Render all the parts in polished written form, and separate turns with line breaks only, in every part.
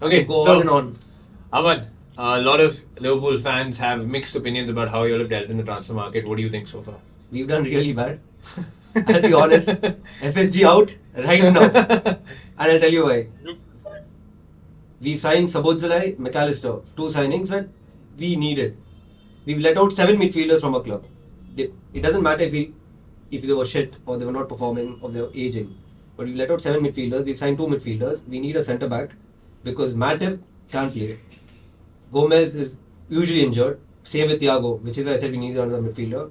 Okay,
Go
so
on and on.
Ahmad, a lot of Liverpool fans have mixed opinions about how you all have dealt in the transfer market. What do you think so far?
We've done really bad. I'll be honest. FSG out right now. And I'll tell you why. We signed Sabozalai, McAllister, two signings that we needed. We've let out 7 midfielders from our club. It doesn't matter if they were shit or they were not performing or they were aging. But we let out 7 midfielders. We've signed 2 midfielders. We need a centre back because Matip can't play. Gomez is usually injured. Same with Thiago, which is why I said we need another midfielder.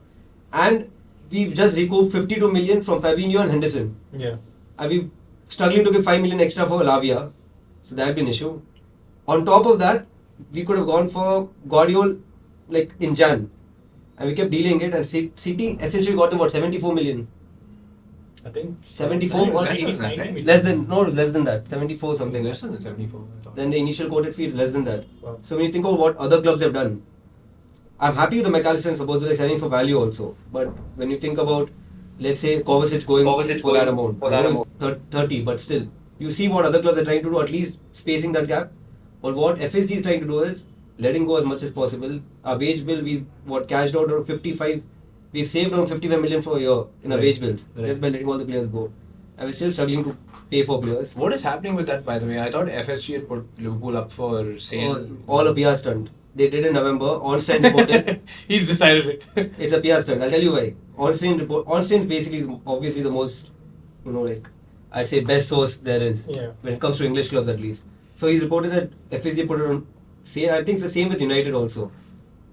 And we've just recouped 52 million from Fabinho and Henderson.
Yeah.
And we've struggling to give 5 million extra for Lavia. So that'd be an issue. On top of that, we could have gone for Guardiola like in Jan. And we kept dealing it, and City essentially got them 74 million.
I think
74 or
less than that, right?
less than that, 74 something.
Less than 74. I thought.
Then the initial quoted fee is less than that.
Wow.
So when you think of what other clubs have done, I'm happy with the McAllister and Sabozalai signing for value also. But when you think about, let's say, Kovacic going for that amount, I know it's 30, but still, you see what other clubs are trying to do, at least spacing that gap. But what FSG is trying to do is letting go as much as possible. Our wage bill, we've cashed out around 55. We've saved around 55 million for a year in our wage bills just by letting all the players go. And we're still struggling to pay for players.
What is happening with that, by the way? I thought FSG had put Liverpool up for sale.
All a PR stunt. They did in November. Ornstein reported.
He's decided it.
It's a PR stunt. I'll tell you why. Ornstein is basically obviously the most, I'd say best source there is when it comes to English clubs at least. So he's reported that FSG put it on sale. I think it's the same with United also.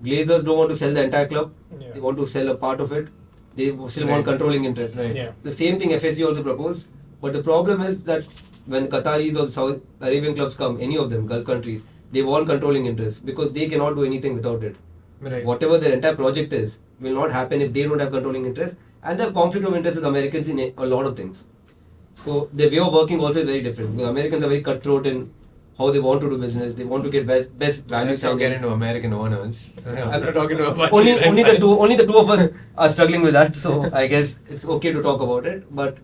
Glazers don't want to sell the entire club.
Yeah.
They want to sell a part of it. They still want controlling interest.
Right.
Yeah.
The same thing FSG also proposed. But the problem is that when Qataris or the Saudi Arabian clubs come, any of them, Gulf countries, they want controlling interest because they cannot do anything without it.
Right.
Whatever their entire project is will not happen if they don't have controlling interest, and they have conflict of interest with Americans in a lot of things. So their way of working also is very different. The Americans are very cutthroat in how they want to do business. They want to get best value.
Let's not get into American owners. I'm not talking to a bunch
only
of
only the two of us are struggling with that. So I guess it's okay to talk about it. But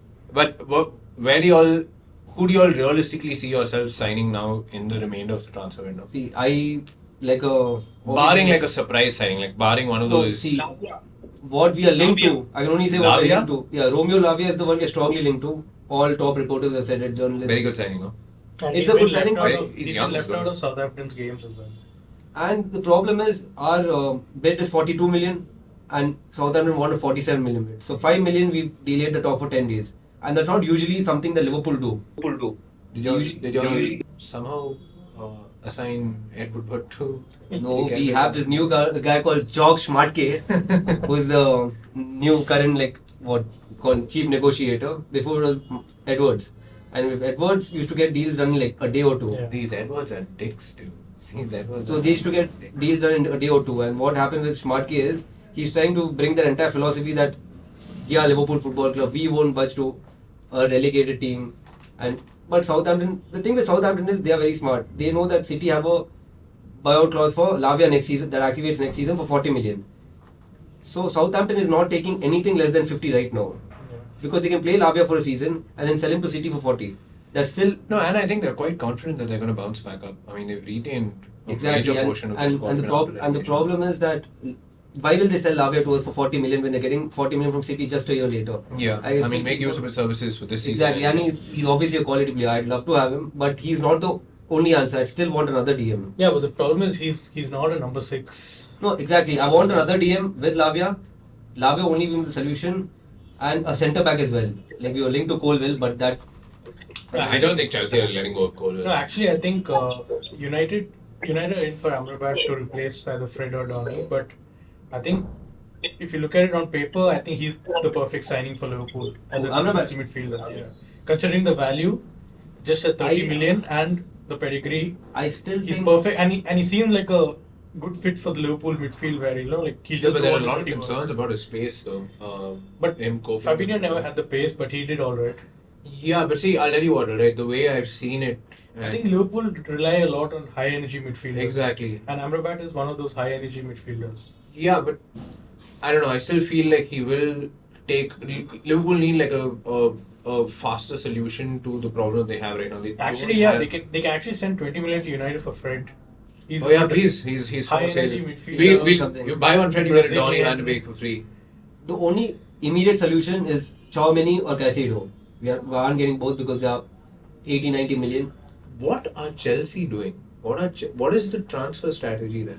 where do y'all, who do y'all realistically see yourselves signing now in the remainder of the transfer window?
see, I like a
Barring like a surprise signing, like barring one of
So,
those.
see, what we are linked to, I can only say what we are
Lavia?
linked to. Yeah, Romeo Lavia is the one we are strongly linked to. All top reporters have said it, journalists.
Very good signing, no?
And
It's
he's
a good
been
signing,
left out
but
of-
he's
he's
young
been left
as well.
out of Southampton's games as well.
And the problem is our bid is 42 million and Southampton wanted 47 million bid. So 5 million we delayed the talk for 10 days. And that's not usually something that Liverpool do.
Did y'all somehow assign Ed Woodward to?
No, we have this new guy called George Schmatke, who is the new current called chief negotiator. Before it was Edwards. And with Edwards used to get deals done in like a day or two.
Yeah.
These Edwards are dicks, dude. These Edwards
So
are
they used to get deals done in a day or two. And what happens with Schmatke is he's trying to bring that entire philosophy that we are Liverpool Football Club, we won't budge to a relegated team. But Southampton, the thing with Southampton is they are very smart. They know that City have a buyout clause for Lavia next season that activates next season for 40 million. So Southampton is not taking anything less than 50 right now. Because they can play Lavia for a season and then sell him to City for 40. That's still
No, and I think they're quite confident that they're going to bounce back up. I mean, they've retained a
exactly.
major portion of the squad.
And the problem is that why will they sell Lavia to us for 40 million when they're getting 40 million from City just a year later?
Yeah,
I
I mean, make use of his services for this season.
Exactly, and he's obviously a quality player. I'd love to have him, but he's not the only answer. I'd still want another DM.
Yeah, but the problem is he's not a number 6.
No, exactly. I want another DM with Lavia. Lavia only will be the solution, and a centre back as well. Like we were linked to Colville, but that.
I don't think Chelsea are letting go of Cole.
No, actually, I think United are in for Amrabat to replace either Fred or Donny. But I think if you look at it on paper, I think he's the perfect signing for Liverpool as a
Amrabat?
defensive midfielder. Yeah. Considering the value, just at 30 million and the pedigree,
I still
he's
think
perfect. And he seems like a good fit for the Liverpool midfield, where he'll
Yeah,
just
but there
go
are a
on
lot of
the
concerns about his pace, though.
But
him coping
Fabinho
with-
never had the pace, but he did all right.
Yeah, but see, I'll tell you what, right? The way I've seen it.
I think Liverpool rely a lot on high energy midfielders.
Exactly.
And Amrabat is one of those high energy midfielders.
Yeah, but I don't know. I still feel like he will Liverpool need like a faster solution to the problem they have right now. They
Actually,
don't
yeah,
have-
they can actually send 20 million to United for Fred. He's
Oh yeah,
good.
please. He's
High
for sale.
energy midfielder.
something.
You buy one Fred, you get a Donny
Brazilian.
Van de Beek for free.
The only immediate solution is Chouameni or Caicedo. We aren't getting both because they are 80-90 million.
What are Chelsea doing? What is the transfer strategy there?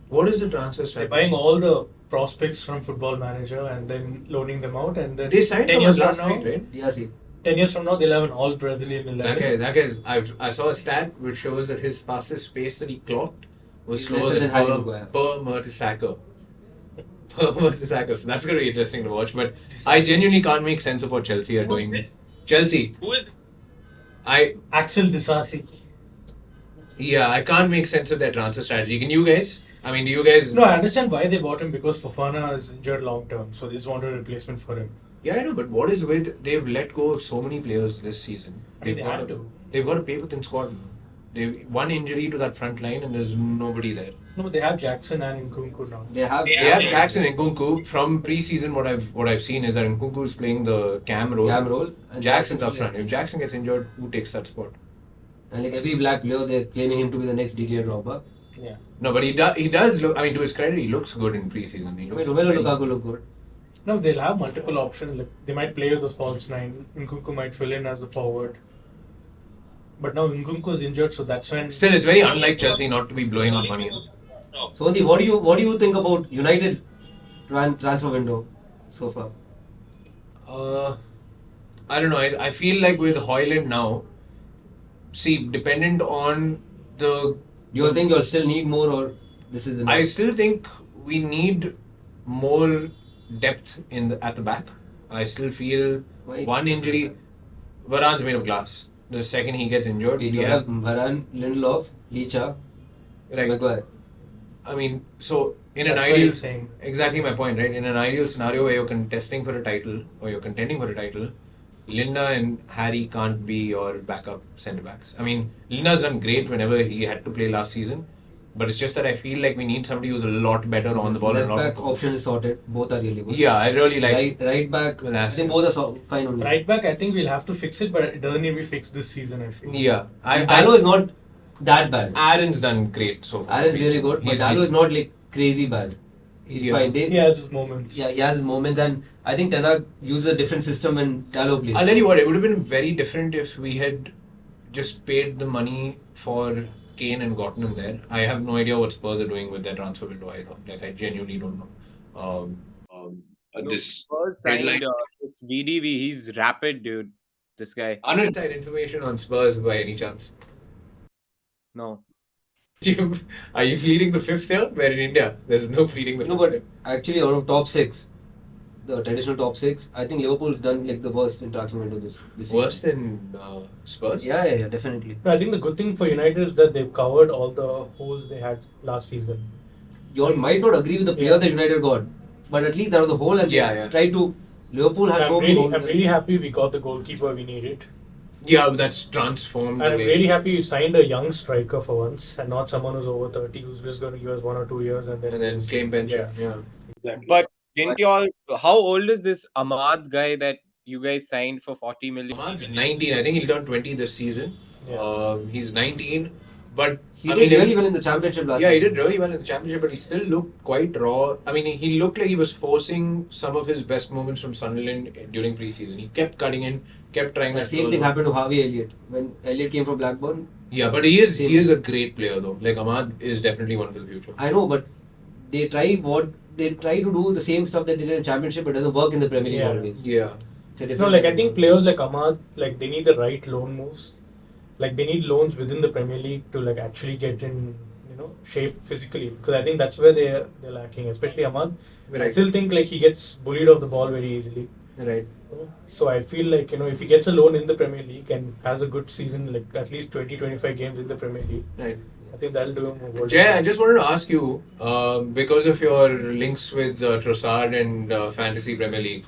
What is the transfer
They're
strategy?
buying all the prospects from Football Manager and then loaning them out, and then
They signed
10
someone
years
last
from now,
night, right?
Yeah, see.
10 years from now, they'll have an all Brazilian 11.
That guy's. I saw a stat which shows that his fastest pace that he clocked was
He's
slower
lesser
than
than Harry
per
Maguire.
Mertesacker. Per Mertesacker. So that's going to be interesting to watch. But I genuinely can't make sense of what Chelsea are doing. Chelsea.
Who is
Axel Disasi.
Yeah, I can't make sense of their transfer strategy. Can you guys? I mean, do you guys?
No, I understand why they bought him, because Fofana is injured long term, so they just wanted a replacement for him.
Yeah, I know, but what is with they've let go of so many players this season.
I mean, they had to.
They've got a paper-thin squad. They've one injury to that front line and there's nobody there.
No, but they have Jackson and Nkunku now.
They have
They have Jackson and Nkunku. From pre-season, what I've seen is that Nkunku is playing the cam role.
and
Jackson's up
clear.
front. If Jackson gets injured, who takes that spot?
And like every black player, they're claiming him to be the next Didier Drogba.
Yeah.
No, but he does look. I mean, to his credit, he looks good in pre-season. He
I
looks
mean, Romelu
very-
Lukaku look good.
No, they'll have multiple options. Like they might play as a false nine. Nkunku might fill in as a forward. But now Nkunku is injured, so that's when.
Still, it's very unlike Chelsea not to be blowing out money.
No.
So, what do you think about United's transfer window so far?
I don't know. I feel like with Hoyland now, see, dependent on the.
Do you think you'll still need more, or this is enough?
I still think we need more depth at the back. I still feel
Why?
one injury. Varane's made of glass. The second he gets injured,
You
we
have Varane, Lindelof, Licha,
right.
Maguire.
I mean, so in an
That's what
ideal,
he's saying.
exactly my point, right? In an ideal scenario where you're contesting for a title or you're contending for a title, Linda and Harry can't be your backup centre backs. I mean, Linda's done great whenever he had to play last season, but it's just that I feel like we need somebody who's a lot better on the ball.
Left
and a lot
back option is sorted. Both are really good.
Yeah, I really like.
Right back.
Well,
I think both are fine only.
Right back, I think we'll have to fix it, but it doesn't need to be fixed this season, I feel.
Yeah,
Dallo is not that bad.
Aaron's done great so far.
Aaron's really good, but Dallo is not like crazy bad. It's
Yeah.
fine.
He has his moments.
Yeah, he has his moments, and I think Ten Hag uses a different system when Dallo plays.
I'll tell you what, it would have been very different if we had just paid the money for Kane and gotten him there. I have no idea what Spurs are doing with their transfer window either. Like, I genuinely don't know. This
Spurs
headline-
signed this VDV. He's rapid, dude. This guy.
Uninside information on Spurs by any chance?
No.
Are you pleading the fifth here? We're in India. There's no pleading the
No,
fifth.
but actually, out of top six, the traditional top six, I think Liverpool's done like the worst in transfer window this
Worse
season.
than Spurs?
Yeah, definitely.
No, I think the good thing for United is that they've covered all the holes they had last season.
You all might not agree with the player
Yeah.
that United got, but at least that was the whole, and
Yeah,
they
yeah.
tried to. Liverpool had so many holes.
I'm really happy we got the goalkeeper we needed.
Yeah, but that's transformed.
And
the
I'm
way-
really happy you signed a young striker for once and not someone who's over 30 who's just going to give us 1 or 2 years and then.
And then came pension. Yeah.
Exactly.
But didn't you all? How old is this Ahmad guy that you guys signed for 40 million?
Ahmad's 19. I think he'll turn 20 this season.
Yeah.
He's 19. But
He
I
did
mean,
really well in the championship last
Yeah, he
season.
did really well in the championship, but he still looked quite raw. I mean, he looked like he was forcing some of his best moments from Sunderland during pre-season. He kept cutting in, kept trying
The
that.
same thing happened to Harvey Elliott when Elliott came from Blackburn.
Yeah, but he
Same.
is a great player though. Like Ahmad is definitely one for the future.
I know, but they try to do the same stuff that they did in the championship, but it doesn't work in the Premier League
Yeah.
always.
Yeah.
It's a
No,
different
like I
level.
think players like Ahmad, like they need the right loan moves. Like they need loans within the Premier League to like actually get in, shape physically. Because I think that's where they're lacking, especially Ahmad. I
Right.
still think like he gets bullied off the ball very easily.
Right.
So I feel like if he gets a loan in the Premier League and has a good season, like at least 20-25 games in the Premier League,
Right.
I think that'll do him a world.
Jay, I just wanted to ask you, because of your links with Trossard and Fantasy Premier League,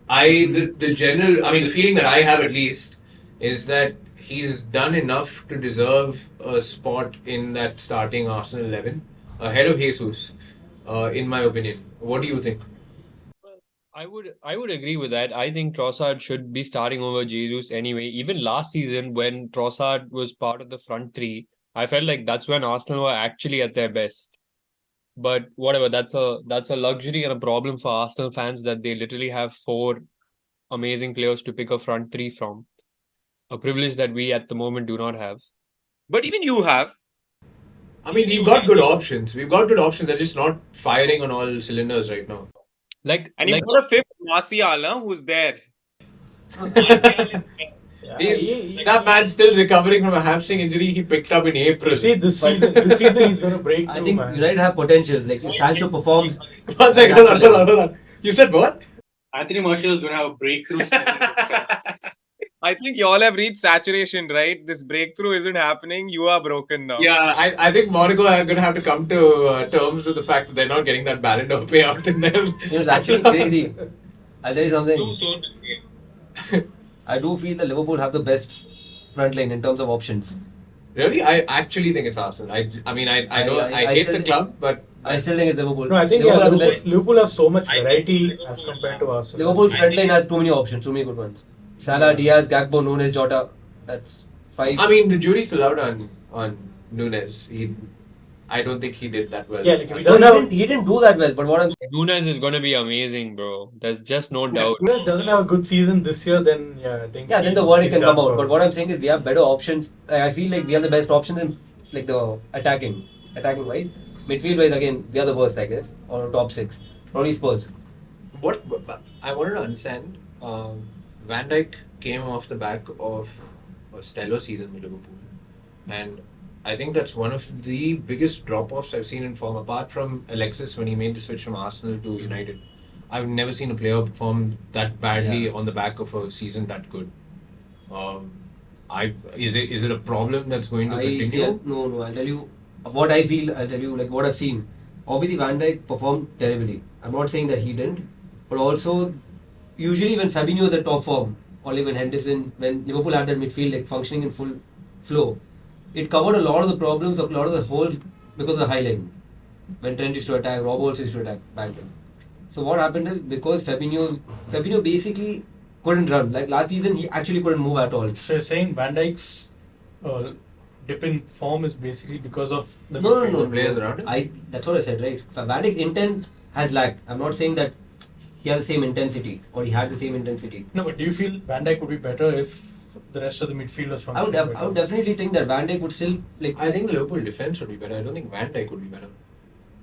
the feeling that I have at least is that he's done enough to deserve a spot in that starting Arsenal 11 ahead of Jesus, in my opinion. What do you think?
I would agree with that. I think Trossard should be starting over Jesus anyway. Even last season, when Trossard was part of the front three, I felt like that's when Arsenal were actually at their best. But whatever, that's a luxury and a problem for Arsenal fans that they literally have four amazing players to pick a front three from. A privilege that we at the moment do not have.
But even you have.
I mean, we've got good options. We've got good options. They're just not firing on all cylinders right now.
And you've got a fifth Martial, who's there.
That man's still recovering from a hamstring injury he picked up in April.
See, this season he's going to break through,
I think
man.
United have potentials. Like if Sancho performs.
One second, hold on. You said what?
Anthony Martial is going to have a breakthrough season this time.
I think you all have reached saturation, right? This breakthrough isn't happening. You are broken now.
Yeah, I think Monaco are going to have to come to terms with the fact that they're not getting that Ballon d'Or payout in there.
It's actually crazy. I'll tell you something.
Too soon this game.
I do feel that Liverpool have the best front line in terms of options.
Really? I actually think it's Arsenal. I mean, I know I hate
still
the club, but
I still think it's Liverpool.
No, I think
Liverpool are the best.
Liverpool have so much variety as compared to Arsenal.
Liverpool's front line has too many options, too many good ones. Salah, Diaz, Gakpo, Nunes, Jota. That's 5.
I mean, the jury's still out on Nunes. I don't think he did that well.
Yeah, like if he
So
doesn't
he didn't do that well, but what I'm saying,
Nunes is going to be amazing, bro. There's just no doubt.
Nunes doesn't have a good season this year, then I think
then the verdict
he's
can come
done
out.
for.
But what I'm saying is we have better options. I feel like we have the best options in like the attacking wise. Midfield wise, again, we are the worst, I guess, or top 6. Probably Spurs.
What I wanted to understand, Van Dijk came off the back of a stellar season with Liverpool, and I think that's one of the biggest drop-offs I've seen in form, apart from Alexis when he made the switch from Arsenal to United. I've never seen a player perform that badly on the back of a season that good. Is it a problem that's going to continue?
No, I'll tell you what I feel. I'll tell you like what I've seen. Obviously, Van Dijk performed terribly. I'm not saying that he didn't, but also usually when Fabinho is at top form, or even Henderson, when Liverpool had that midfield like functioning in full flow, it covered a lot of the problems, a lot of the holes because of the high line. When Trent used to attack, Rob also used to attack back then. So what happened is because Fabinho basically couldn't run. Like last season, he actually couldn't move at all.
So you're saying Van Dijk's dip in form is basically because of the
No.
players around him?
That's what I said, right? Van Dijk's intent has lacked. I'm not saying that he has the same intensity or he had the same intensity.
No, but do you feel Van Dijk would be better if the rest of the midfielders functioned better?
I would definitely think that Van Dijk would still like.
I think the Liverpool defense would be better. I don't think Van Dijk would be better.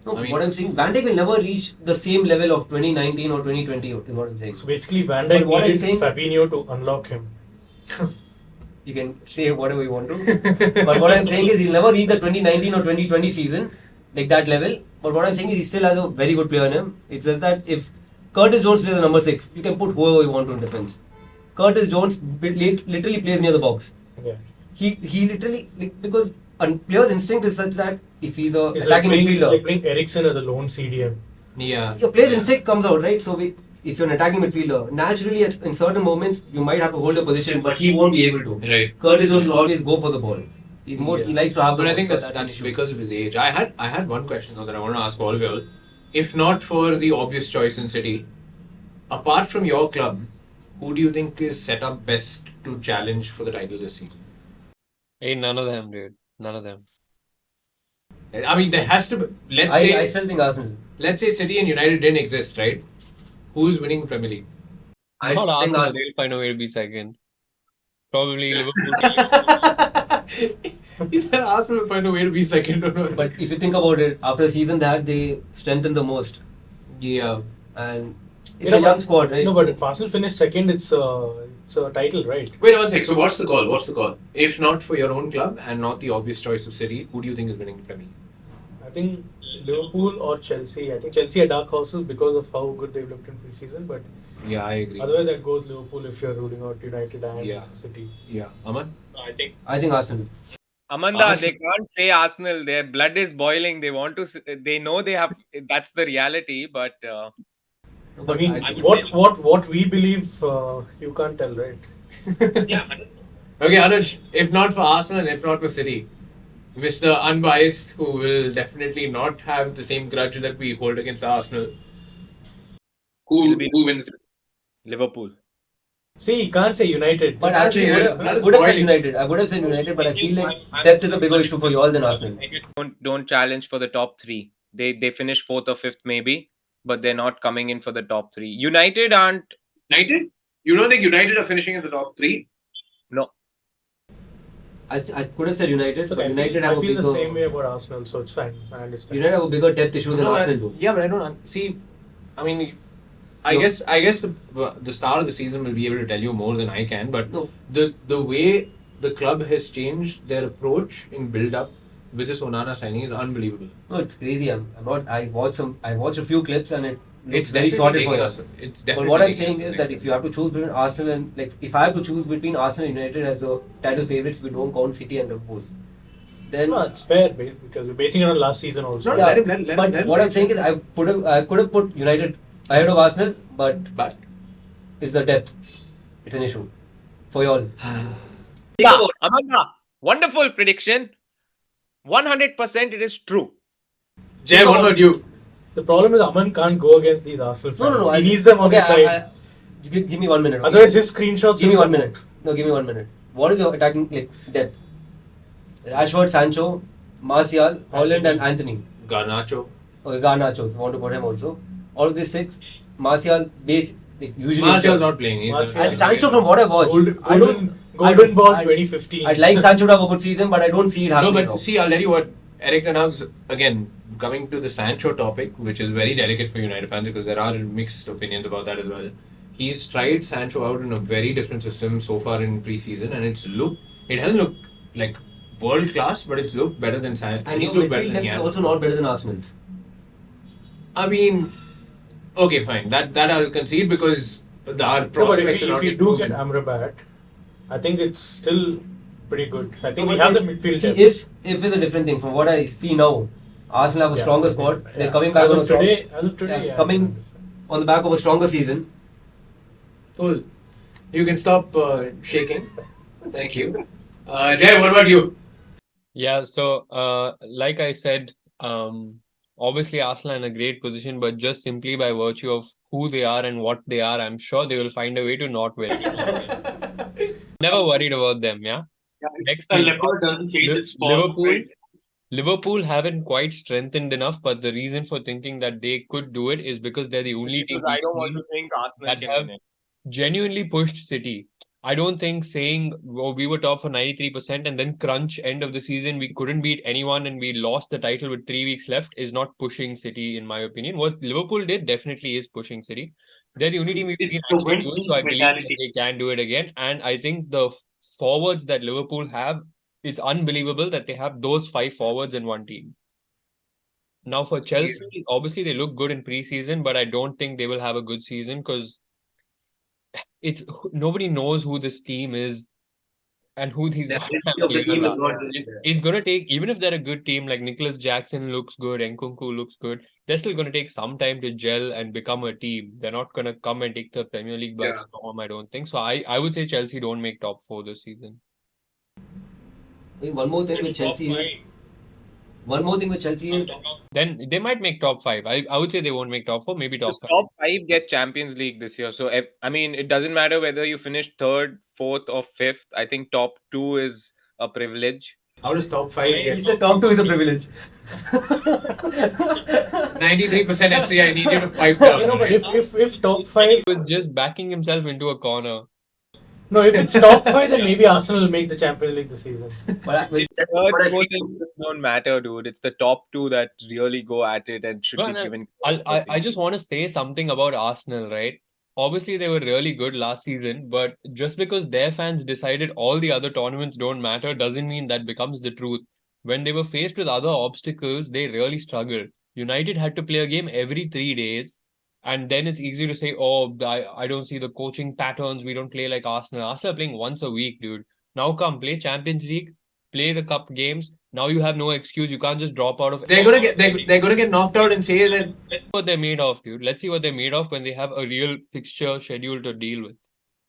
No,
I mean-
what I'm saying, Van Dijk will never reach the same level of 2019 or 2020 is what I'm saying.
So basically, Van
But
Dijk
what I'm
needed
saying-
Fabinho to unlock him.
You can say whatever you want to. But what I'm saying is he'll never reach the 2019 or 2020 season, like that level. But what I'm saying is he still has a very good player in him. It's just that if Curtis Jones plays the number 6, you can put whoever you want to in defense. Curtis Jones literally plays near the box.
Yeah.
He literally, like, because a player's instinct is such that if he's a
It's
attacking
it's
midfielder,
like playing Eriksen as a lone CDM.
Yeah.
your player's instinct comes out, right? So if you're an attacking midfielder, naturally in certain moments you might have to hold a position, but he won't be able to.
Right.
Curtis will always go for the ball. He likes to have the
But I
ball,
think
so
that's
an issue.
because of his age. I had one question though that I want to ask all of you all. If not for the obvious choice in City, apart from your club, who do you think is set up best to challenge for the title this season?
Hey, none of them, dude. None of them.
I mean, there has to be.
I still think Arsenal.
Let's say City and United didn't exist, right? Who's winning the Premier League?
Not Arsenal, they'll find a way to be second. Probably Liverpool.
He said Arsenal will find a way to be second.
But if you think about it, after the season that they strengthened the most,
Yeah.
and it's a young squad, right?
No, but if Arsenal finish second, it's a title, right?
Wait 1 sec. So what's the call? If not for your own club and not the obvious choice of City, who do you think is winning the Premier League?
I think Liverpool or Chelsea. I think Chelsea are dark horses because of how good they've looked in pre-season. But
Yeah, I agree.
otherwise, I'd go with Liverpool if you're ruling out United and
Yeah.
City.
Yeah. Aman?
I think Arsenal.
Amanda,
Arsenal.
they can't say Arsenal. Their blood is boiling. They want to. They know they have. That's the reality. But
But
I mean,
I-
what we believe, you can't tell, right?
Okay, Anuj. If not for Arsenal, if not for City, Mr. Unbiased, who will definitely not have the same grudge that we hold against Arsenal.
It'll be
Who wins?
Liverpool.
See, you can't say United.
But
That's
actually,
it.
I
That's
would have said
boiling.
United. I would have said United, but I feel like depth is a bigger issue for you all than Arsenal.
Don't challenge for the top three. They finish fourth or fifth maybe, but they're not coming in for the top three. United aren't.
United? You don't think United are finishing in the top three?
No.
I could have said United,
Look,
but
I
United
feel,
have
I
a
feel the same
bigger.
way about Arsenal, so it's fine. I understand.
United have a bigger depth issue than
No,
Arsenal do.
yeah, but I don't see. I mean, I
No.
guess the start of the season will be able to tell you more than I can. But
No.
the way the club has changed their approach in build up with this Onana signing is unbelievable.
No, it's crazy. I'm not. I watched a few clips and it looks
It's
very
definitely
sorted for
taking
us.
us. It's
But
definitely.
what I'm
taking
saying
us to
is
the
that
next
if you have to choose between Arsenal and if I have to choose between Arsenal and United as the title favourites, we don't count City and Liverpool. Then
No, it's fair because we're basing it on last season also.
No,
yeah,
let him- let
but
him
what
say
I'm saying is I could have put United ahead of Arsenal, but
But
it's the depth. It's an issue for you all.
Yeah, Amanda, wonderful prediction. 100% it is true.
Jay, what about you?
The problem is Aman can't go against these Arsenal fans.
No.
He needs them on
okay,
his side.
give me 1 minute. Okay?
Otherwise, his screenshots.
Give me
will
1
come
minute.
out.
No, give me 1 minute. What is your attacking depth? Rashford, Sancho, Martial, Holland, and Anthony.
Garnacho.
Okay, Garnacho, if you want to put him also. All of these six, Martial, usually.
Martial's not playing. He's
Martial.
And Sancho, from what I watched,
Golden Ball 2015.
I'd like Sancho to have a good season, but I don't see it
No,
happening.
but
now.
see, I'll tell you what. Eric Ten Hag's, again, coming to the Sancho topic, which is very delicate for United fans because there are mixed opinions about that as well. He's tried Sancho out in a very different system so far in pre-season, and it hasn't looked like world class, but it's looked better than Sancho.
And
He's
your
looked better
midfield
than he
depth is
has.
also not better than Arsenal's.
I mean, okay, fine. That I'll concede because our
No, but
prospects are
if
not
you
yet
do
proven.
get Amrabat, I think it's still pretty good. I think
No,
we
but
have the midfield
see,
depth.
if is a different thing. From what I see now, Arsenal have a stronger squad. They're coming back
as
on
of
a strong,
today. As of today,
yeah,
yeah,
coming on the back of a stronger season.
Cool. You can stop shaking. Thank you. Jay, what about you?
Yeah, so like I said, obviously Arsenal are in a great position, but just simply by virtue of who they are and what they are, I'm sure they will find a way to not win. Never worried about them, yeah. Next
The
week,
leopard doesn't change its form.
Liverpool.
Right?
Liverpool haven't quite strengthened enough, but the reason for thinking that they could do it is because they're the only team
Because I don't want to think Arsenal
that
can
have
win it.
genuinely pushed City. I don't think saying we were top for 93% and then crunch end of the season we couldn't beat anyone and we lost the title with 3 weeks left is not pushing City in my opinion. What Liverpool did definitely is pushing City. They're the only team we
It's
can
the
actually
win
do it, so I believe that
mentality.
they can do it again. And I think the forwards that Liverpool have, it's unbelievable that they have those 5 forwards in one team. Now for Chelsea, obviously they look good in pre-season, but I don't think they will have a good season because nobody knows who this team is and who these
The
guys
ability of the team is not really there.
It's gonna take, even if they're a good team like Nicholas Jackson looks good, Nkunku looks good, they're still gonna take some time to gel and become a team. They're not gonna come and take the Premier League by storm, I don't think. So I would say Chelsea don't make top 4 this season.
I think one more thing with Chelsea is
Then they might make top 5. I would say they won't make top 4, maybe top 5.
Top 5 get Champions League this year. So, I mean, it doesn't matter whether you finish 3rd, 4th, or 5th. I think top 2 is a privilege.
How does top 5
he
get
said top 2 is a privilege.
93% FC? I need you to pipe down.
You know, but if top 5,
He was just backing himself into a corner.
no, if it's top 5, then maybe Arsenal will make the Champions League this season.
But with
Third, fourth things don't matter, dude. It's the top 2 that really go at it and should
No,
be
no,
given.
I just want to say something about Arsenal, right? Obviously, they were really good last season, but just because their fans decided all the other tournaments don't matter doesn't mean that becomes the truth. When they were faced with other obstacles, they really struggled. United had to play a game every 3 days, and then it's easy to say, oh, I don't see the coaching patterns. We don't play like Arsenal. Arsenal are playing once a week, dude. Now come, play Champions League, play the cup games. Now you have no excuse. You can't just drop out of.
They're gonna get knocked out and say that.
Let's see what they're made of, dude. Let's see what they're made of when they have a real fixture schedule to deal with.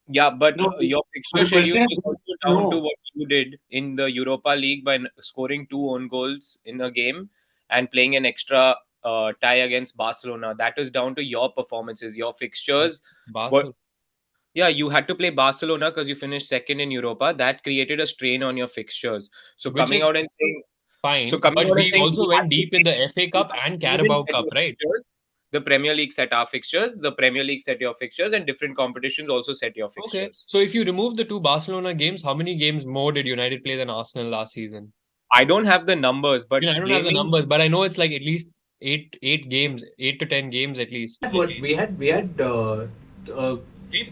Yeah, but
No,
your
but
fixture
the
schedule
question
is
is,
also down
no.
to what you did in the Europa League by scoring 2 own goals in a game and playing an extra tie against Barcelona. That was down to your performances, your fixtures.
Barcelona.
Yeah, you had to play Barcelona because you finished second in Europa. That created a strain on your fixtures. So
Which
coming
is
out and saying,
fine,
so coming
but
out and
we
saying
also
we
went
had to
deep in the FA Cup
play-
and
we didn't
Carabao
set
Cup,
your
right?
fixtures. The Premier League set our fixtures. The Premier League set your fixtures, and different competitions also set your
Okay.
fixtures.
So if you remove the two Barcelona games, how many games more did United play than Arsenal last season?
I don't have the numbers, but
I don't have the
blaming
numbers, but I know it's like at least eight games, 8 to 10 games at least.
But we had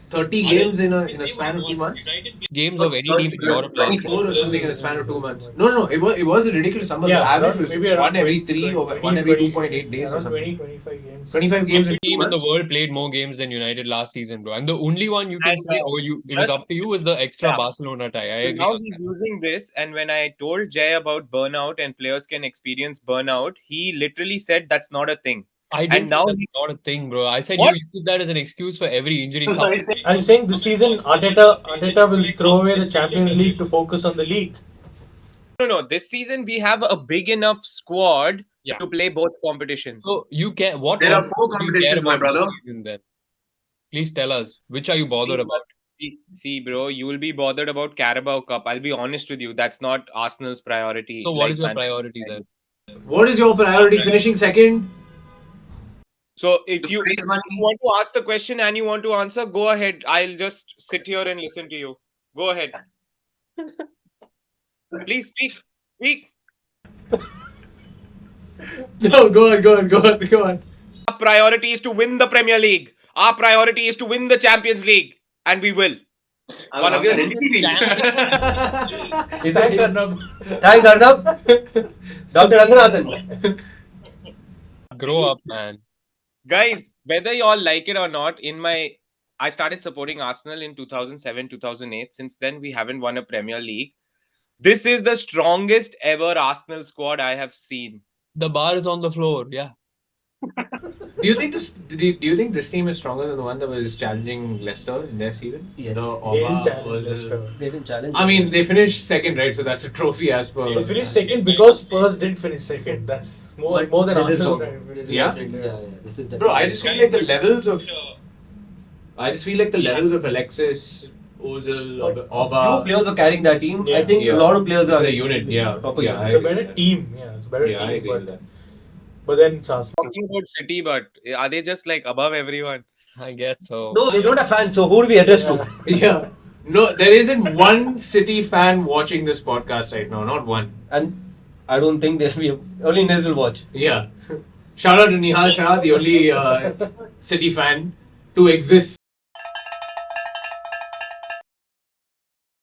30 games in a span of 2 months.
Games of any team in Europe last year.
24 or something in a span of 2 months. No, it was a ridiculous number.
Yeah,
the average
around-
was
maybe around
one every
20,
3 or
20,
one every
20,
2.8 days or
around
something.
25 games.
25 games in
Every
2
team in the
months.
world played more games than United last season, bro. And the only one you can
And,
say, it was
just-
up to you, was the extra
Yeah.
Barcelona tie. I
So
agree.
now
on
he's
that.
using this, and when I told Jay about burnout and players can experience burnout, he literally said that's not a thing.
I didn't
And
say
now
that's
he's
not a thing, bro. I said
What?
you use that as an excuse for every injury.
I'm saying this season Arteta will throw away the Champions League to focus on the league.
no. This season we have a big enough squad
Yeah.
to play both competitions.
So you care what
There are four
competitions do you care
competitions, my
about this
brother.
season then? Please tell us. Which are you bothered about?
See, bro, you will be bothered about Carabao Cup. I'll be honest with you. That's not Arsenal's priority.
So what
like
is your
Manchester
priority
United.
then?
What is your priority? Finishing second?
So if
The
you
prize money.
want to ask the question and you want to answer, go ahead. I'll just sit here and listen to you. Go ahead. Please speak. Speak.
No, go on.
Our priority is to win the Premier League. Our priority is to win the Champions League. And we will. One of you.
Thanks, Arnab.
Thanks, Arnab. Dr. Ranganathan.
Grow up, man.
Guys, whether you all like it or not, I started supporting Arsenal in 2007, 2008. Since then, we haven't won a Premier League. This is the strongest ever Arsenal squad I have seen.
The bar is on the floor. Yeah.
Do you think this team is stronger than the one that was challenging Leicester in their season?
Yes.
The
They didn't
Oba
challenge
was
Leicester.
They didn't challenge.
I mean, they finished second, right? So that's a trophy as per.
They finished second because Spurs didn't finish second. That's more than
this is
Arsenal.
strong. This is
Yeah?
definitely- yeah. This is
Bro, I
definitely-
just feel like the levels of. I just feel like the levels of Alexis, Ozil,
But a
Oba.
few players were carrying that team.
Yeah.
I think
Yeah.
a lot of players
It's
are
a unit, yeah.
proper
Yeah,
unit.
I
It's a
agree
better
with
team. Yeah, it's a better
Yeah, I
team.
agree with that.
But then it's Arsenal.
Talking about City, but are they just like above everyone?
I guess so.
No, they don't have fans. So who do we address to?
Yeah. No, there isn't one City fan watching this podcast right now. Not one.
And I don't think there'll be only Niz will watch.
Yeah. Shout out to Nihal Shah, the only City fan to exist